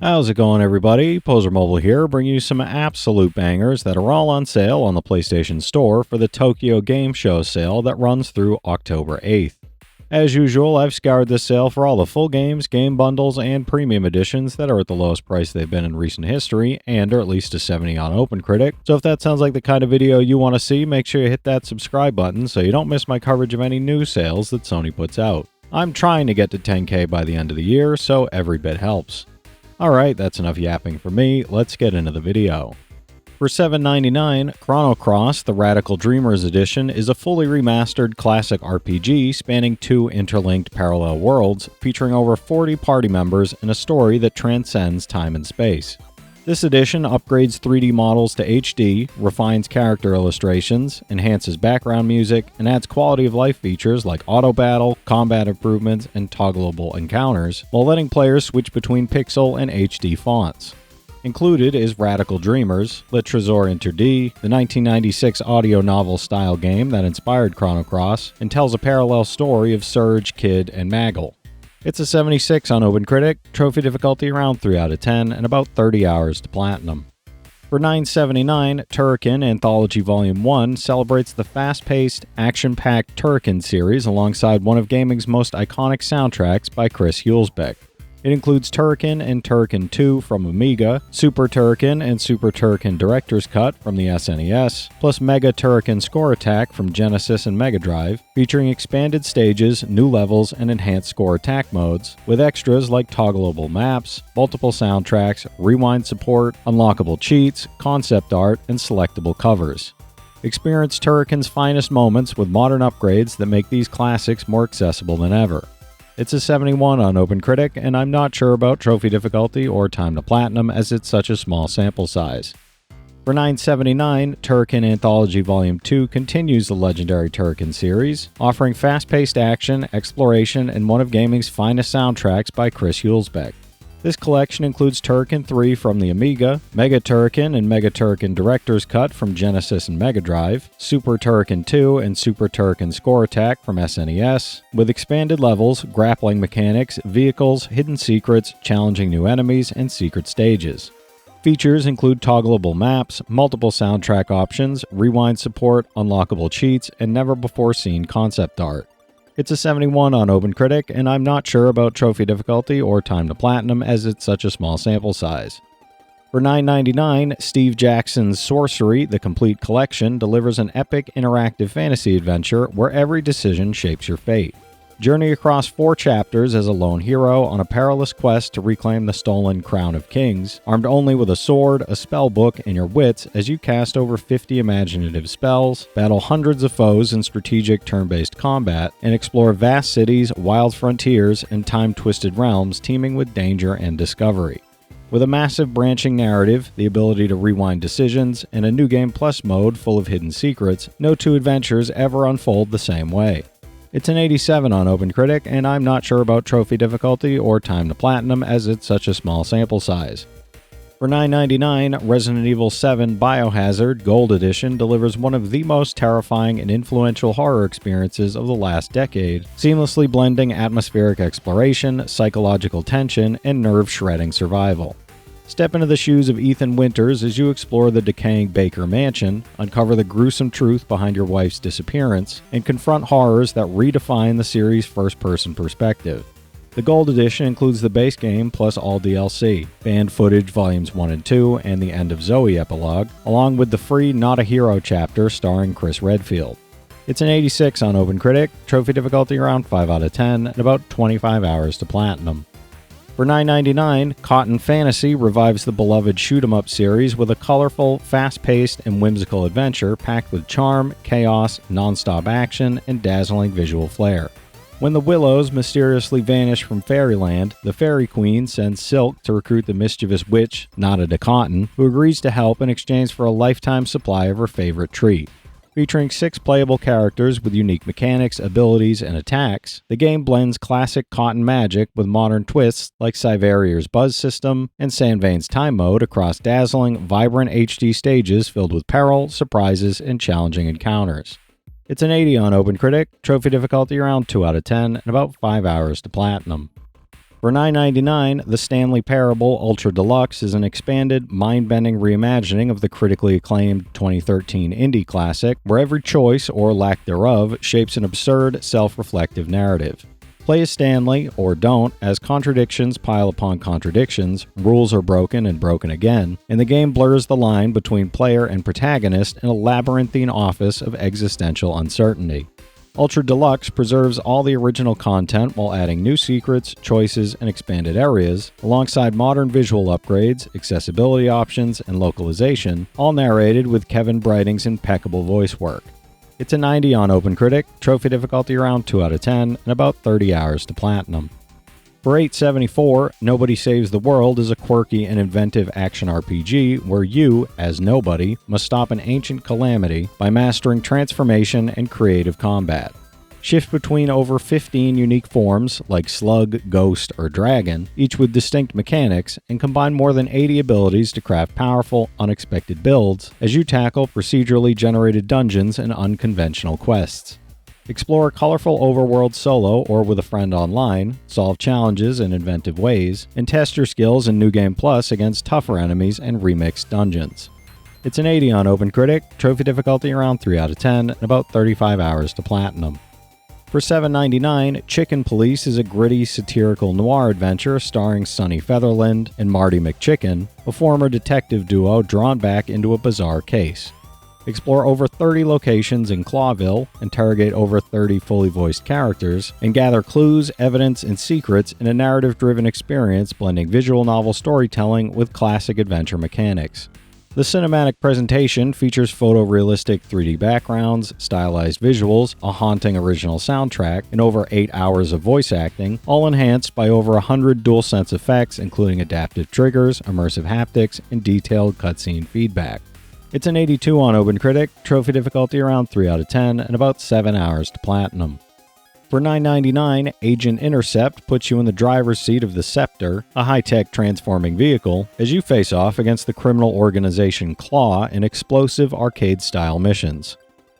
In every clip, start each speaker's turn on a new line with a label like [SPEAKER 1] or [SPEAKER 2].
[SPEAKER 1] How's it going, everybody? Pozermobil here, bringing you some absolute bangers that are all on sale on the PlayStation Store for the Tokyo Game Show sale that runs through October 8th. As usual, I've scoured this sale for all the full games, game bundles, and premium editions that are at the lowest price they've been in recent history, and are at least a 70 on OpenCritic. So if that sounds like the kind of video you want to see, make sure you hit that subscribe button so you don't miss my coverage of any new sales that Sony puts out. I'm trying to get to 10K by the end of the year, so every bit helps. Alright, that's enough yapping for me, let's get into the video. For $7.99, Chrono Cross, the Radical Dreamers Edition, is a fully remastered classic RPG spanning two interlinked parallel worlds, featuring over 40 party members and a story that transcends time and space. This edition upgrades 3D models to HD, refines character illustrations, enhances background music, and adds quality of life features like auto battle, combat improvements, and toggleable encounters, while letting players switch between pixel and HD fonts. Included is Radical Dreamers, Le Trésor Interdit, the 1996 audio novel-style game that inspired Chrono Cross, and tells a parallel story of Surge, Kid, and Maggle. It's a 76 on OpenCritic, trophy difficulty around 3 out of 10, and about 30 hours to platinum. For $9.79, Turrican Anthology Volume 1 celebrates the fast-paced, action-packed Turrican series alongside one of gaming's most iconic soundtracks by Chris Hulsbeck. It includes Turrican and Turrican 2 from Amiga, Super Turrican and Super Turrican Director's Cut from the SNES, plus Mega Turrican Score Attack from Genesis and Mega Drive, featuring expanded stages, new levels, and enhanced score attack modes, with extras like toggleable maps, multiple soundtracks, rewind support, unlockable cheats, concept art, and selectable covers. Experience Turrican's finest moments with modern upgrades that make these classics more accessible than ever. It's a 71 on OpenCritic, and I'm not sure about trophy difficulty or time to platinum as it's such a small sample size. For $9.79, Turrican Anthology Volume 2 continues the legendary Turrican series, offering fast-paced action, exploration, and one of gaming's finest soundtracks by Chris Hulsbeck. This collection includes Turrican 3 from the Amiga, Mega Turrican and Mega Turrican Director's Cut from Genesis and Mega Drive, Super Turrican 2 and Super Turrican Score Attack from SNES, with expanded levels, grappling mechanics, vehicles, hidden secrets, challenging new enemies, and secret stages. Features include toggleable maps, multiple soundtrack options, rewind support, unlockable cheats, and never-before-seen concept art. It's a 71 on OpenCritic, and I'm not sure about trophy difficulty or time to platinum as it's such a small sample size. For $9.99, Steve Jackson's Sorcery, the Complete Collection, delivers an epic interactive fantasy adventure where every decision shapes your fate. Journey across 4 chapters as a lone hero on a perilous quest to reclaim the stolen Crown of Kings, armed only with a sword, a spell book, and your wits as you cast over 50 imaginative spells, battle hundreds of foes in strategic turn-based combat, and explore vast cities, wild frontiers, and time-twisted realms teeming with danger and discovery. With a massive branching narrative, the ability to rewind decisions, and a New Game Plus mode full of hidden secrets, no two adventures ever unfold the same way. It's an 87 on OpenCritic, and I'm not sure about trophy difficulty or time to platinum as it's such a small sample size. For $9.99, Resident Evil 7 Biohazard Gold Edition delivers one of the most terrifying and influential horror experiences of the last decade, seamlessly blending atmospheric exploration, psychological tension, and nerve-shredding survival. Step into the shoes of Ethan Winters as you explore the decaying Baker Mansion, uncover the gruesome truth behind your wife's disappearance, and confront horrors that redefine the series' first-person perspective. The Gold Edition includes the base game plus all DLC, banned footage Volumes 1 and 2, and the End of Zoe epilogue, along with the free Not a Hero chapter starring Chris Redfield. It's an 86 on OpenCritic, trophy difficulty around 5 out of 10, and about 25 hours to platinum. For $9.99, Cotton Fantasy revives the beloved shoot-'em-up series with a colorful, fast-paced, and whimsical adventure packed with charm, chaos, non-stop action, and dazzling visual flair. When the Willows mysteriously vanish from Fairyland, the Fairy Queen sends Silk to recruit the mischievous witch, Nada de Cotton, who agrees to help in exchange for a lifetime supply of her favorite treat. Featuring 6 playable characters with unique mechanics, abilities, and attacks, the game blends classic Cotton magic with modern twists like Cyverier's Buzz System and Sandvane's Time Mode across dazzling, vibrant HD stages filled with peril, surprises, and challenging encounters. It's an 80 on OpenCritic, trophy difficulty around 2 out of 10, and about 5 hours to platinum. For $9.99, the Stanley Parable Ultra Deluxe is an expanded, mind-bending reimagining of the critically acclaimed 2013 indie classic, where every choice, or lack thereof, shapes an absurd, self-reflective narrative. Play as Stanley, or don't, as contradictions pile upon contradictions, rules are broken and broken again, and the game blurs the line between player and protagonist in a labyrinthine office of existential uncertainty. Ultra Deluxe preserves all the original content while adding new secrets, choices, and expanded areas, alongside modern visual upgrades, accessibility options, and localization, all narrated with Kevin Brighting's impeccable voice work. It's a 90 on OpenCritic, trophy difficulty around 2 out of 10, and about 30 hours to platinum. For $8.74, Nobody Saves the World is a quirky and inventive action RPG where you, as nobody, must stop an ancient calamity by mastering transformation and creative combat. Shift between over 15 unique forms, like slug, ghost, or dragon, each with distinct mechanics, and combine more than 80 abilities to craft powerful, unexpected builds as you tackle procedurally generated dungeons and unconventional quests. Explore a colorful overworld solo or with a friend online, solve challenges in inventive ways, and test your skills in New Game Plus against tougher enemies and remixed dungeons. It's an 80 on OpenCritic, trophy difficulty around 3 out of 10, and about 35 hours to platinum. For $7.99, Chicken Police is a gritty, satirical noir adventure starring Sonny Featherland and Marty McChicken, a former detective duo drawn back into a bizarre case. Explore over 30 locations in Clawville, interrogate over 30 fully voiced characters, and gather clues, evidence, and secrets in a narrative-driven experience blending visual novel storytelling with classic adventure mechanics. The cinematic presentation features photorealistic 3D backgrounds, stylized visuals, a haunting original soundtrack, and over 8 hours of voice acting, all enhanced by over 100 DualSense effects including adaptive triggers, immersive haptics, and detailed cutscene feedback. It's an 82 on OpenCritic, trophy difficulty around 3 out of 10, and about 7 hours to platinum. For $9.99, Agent Intercept puts you in the driver's seat of the Scepter, a high-tech transforming vehicle, as you face off against the criminal organization Claw in explosive arcade-style missions.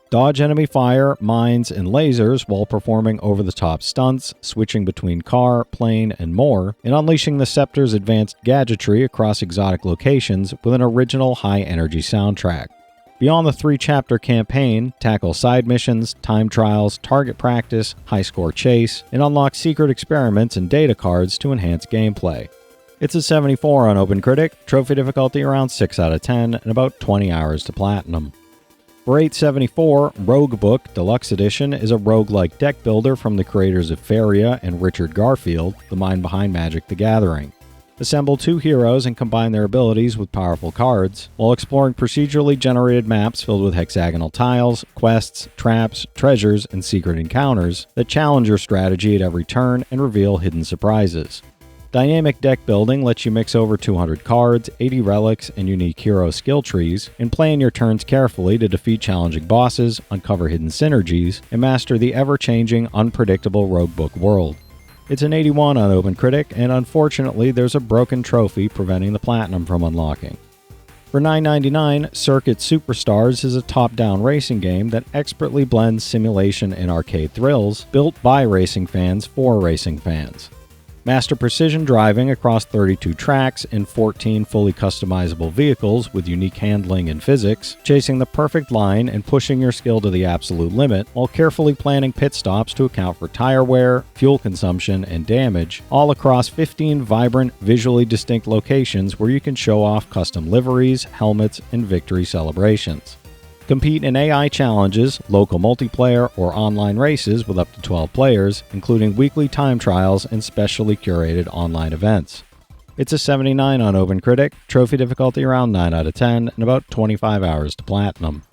[SPEAKER 1] Dodge enemy fire, mines, and lasers while performing over-the-top stunts, switching between car, plane, and more, and unleashing the Scepter's advanced gadgetry across exotic locations with an original high-energy soundtrack. Beyond the 3-chapter campaign, tackle side missions, time trials, target practice, high-score chase, and unlock secret experiments and data cards to enhance gameplay. It's a 74 on OpenCritic, trophy difficulty around 6 out of 10, and about 20 hours to platinum. For $8.74, Roguebook Deluxe Edition is a roguelike deck builder from the creators of Faria and Richard Garfield, the mind behind Magic the Gathering. Assemble 2 heroes and combine their abilities with powerful cards, while exploring procedurally generated maps filled with hexagonal tiles, quests, traps, treasures, and secret encounters that challenge your strategy at every turn and reveal hidden surprises. Dynamic deck building lets you mix over 200 cards, 80 relics, and unique hero skill trees, and plan your turns carefully to defeat challenging bosses, uncover hidden synergies, and master the ever-changing, unpredictable Roguebook world. It's an 81 on OpenCritic, and unfortunately there's a broken trophy preventing the platinum from unlocking. For $9.99, Circuit Superstars is a top-down racing game that expertly blends simulation and arcade thrills, built by racing fans for racing fans. Master precision driving across 32 tracks and 14 fully customizable vehicles with unique handling and physics, chasing the perfect line and pushing your skill to the absolute limit, while carefully planning pit stops to account for tire wear, fuel consumption, and damage, all across 15 vibrant, visually distinct locations where you can show off custom liveries, helmets, and victory celebrations. Compete in AI challenges, local multiplayer, or online races with up to 12 players, including weekly time trials and specially curated online events. It's a 79 on OpenCritic, trophy difficulty around 9 out of 10, and about 25 hours to platinum.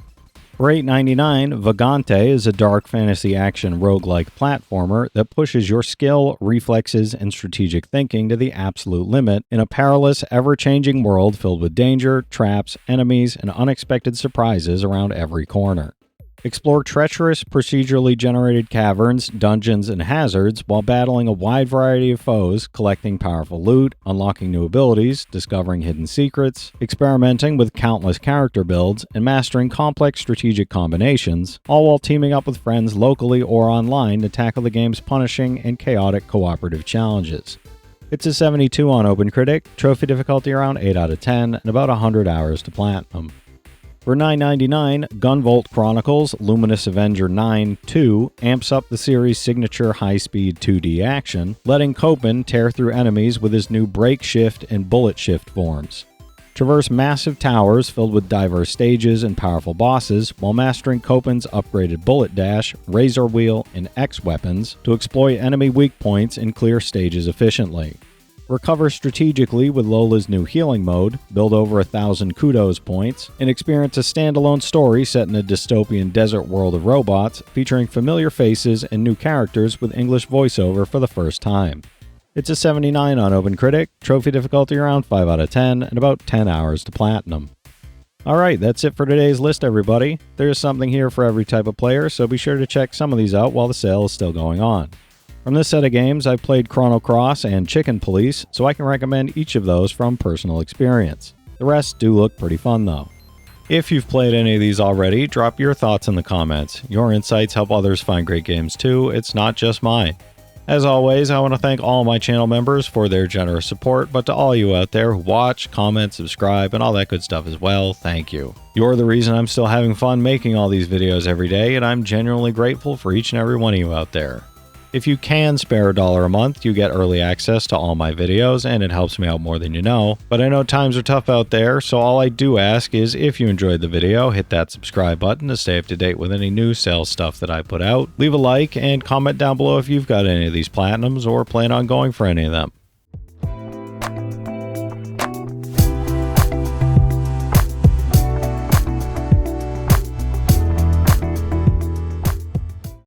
[SPEAKER 1] For $8.99, Vagante is a dark fantasy action roguelike platformer that pushes your skill, reflexes, and strategic thinking to the absolute limit in a perilous, ever-changing world filled with danger, traps, enemies, and unexpected surprises around every corner. Explore treacherous, procedurally generated caverns, dungeons, and hazards while battling a wide variety of foes, collecting powerful loot, unlocking new abilities, discovering hidden secrets, experimenting with countless character builds, and mastering complex strategic combinations, all while teaming up with friends locally or online to tackle the game's punishing and chaotic cooperative challenges. It's a 72 on OpenCritic, trophy difficulty around 8 out of 10, and about 100 hours to platinum. For $9.99, Gunvolt Chronicles Luminous Avenger 9-2 amps up the series' signature high-speed 2D action, letting Copen tear through enemies with his new break shift and bullet shift forms. Traverse massive towers filled with diverse stages and powerful bosses while mastering Copen's upgraded bullet dash, razor wheel, and X weapons to exploit enemy weak points and clear stages efficiently. Recover strategically with Lola's new healing mode, build over 1,000 kudos points, and experience a standalone story set in a dystopian desert world of robots featuring familiar faces and new characters with English voiceover for the first time. It's a 79 on OpenCritic, trophy difficulty around 5 out of 10, and about 10 hours to platinum. Alright, that's it for today's list, everybody. There's something here for every type of player, so be sure to check some of these out while the sale is still going on. From this set of games, I've played Chrono Cross and Chicken Police, so I can recommend each of those from personal experience. The rest do look pretty fun, though. If you've played any of these already, drop your thoughts in the comments. Your insights help others find great games too, it's not just mine. As always, I want to thank all my channel members for their generous support, but to all you out there who watch, comment, subscribe, and all that good stuff as well, thank you. You're the reason I'm still having fun making all these videos every day, and I'm genuinely grateful for each and every one of you out there. If you can spare $1 a month, you get early access to all my videos, and it helps me out more than you know. But I know times are tough out there, so all I do ask is if you enjoyed the video, hit that subscribe button to stay up to date with any new sales stuff that I put out. Leave a like and comment down below if you've got any of these platinums or plan on going for any of them.